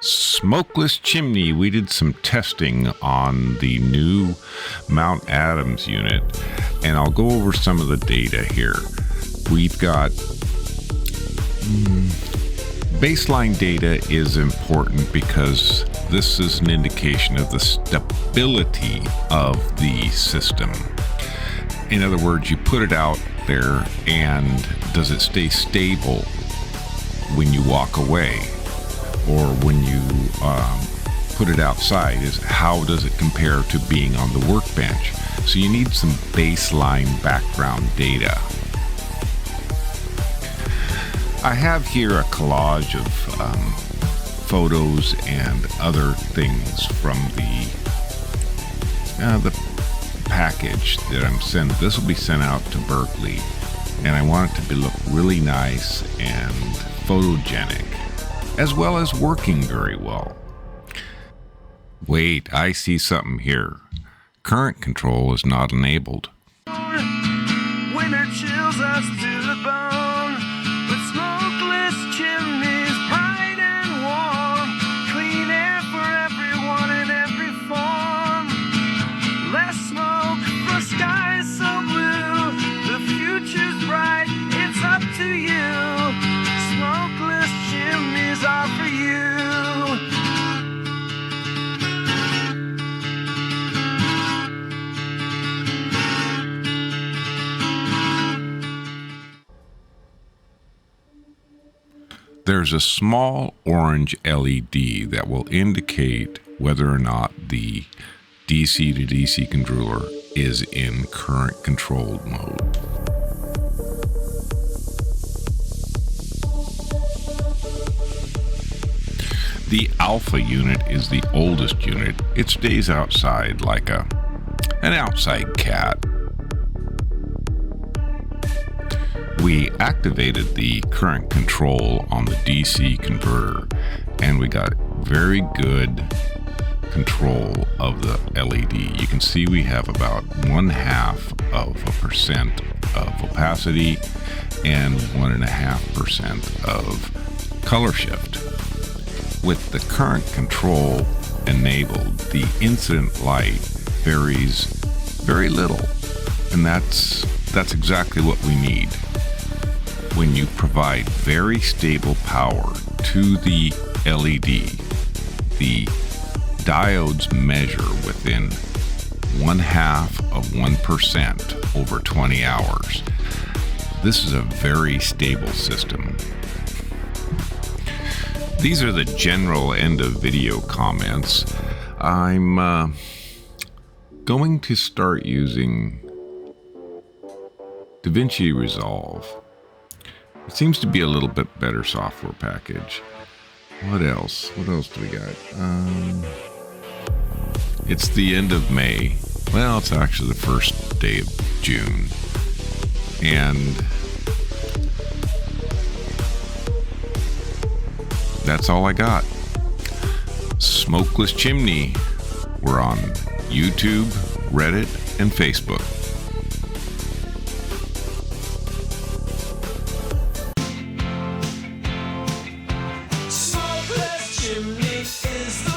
Smokeless Chimney. We did some testing on the new Mount Adams unit, and I'll go over some of the data here. We've got baseline data is important because this is an indication of the stability of the system. In other words, you put it out there and does it stay stable when you walk away? Or when you put it outside, is how does it compare to being on the workbench? So you need some baseline background data. I have here a collage of photos and other things from the package that I'm sending. This will be sent out to Berkeley, and I want it to look really nice and photogenic, as well as working very well. Wait, I see something here. Current control is not enabled. Winter chills us to the bone, but smokeless chimneys, bright and warm, clean air for everyone in every form. Less smoke, the sky is so blue, the future's bright, it's up to you. Smokeless chimneys are for you. There's a small orange LED that will indicate whether or not the DC to DC controller is in current controlled mode. The alpha unit is the oldest unit. It stays outside like an outside cat. We activated the current control on the DC converter, and we got very good control of the LED. You can see we have about 0.5% of opacity and 1.5% of color shift. With the current control enabled, the incident light varies very little, and that's exactly what we need. When you provide very stable power to the LED, the diodes measure within 0.5% over 20 hours. This is a very stable system. These are the general end of video comments. I'm going to start using DaVinci Resolve. It seems to be a little bit better software package. What else? What else do we got? It's the end of May. Well, it's actually the first day of June. And that's all I got. Smokeless Chimney. We're on YouTube, Reddit, and Facebook. Smokeless chimney is the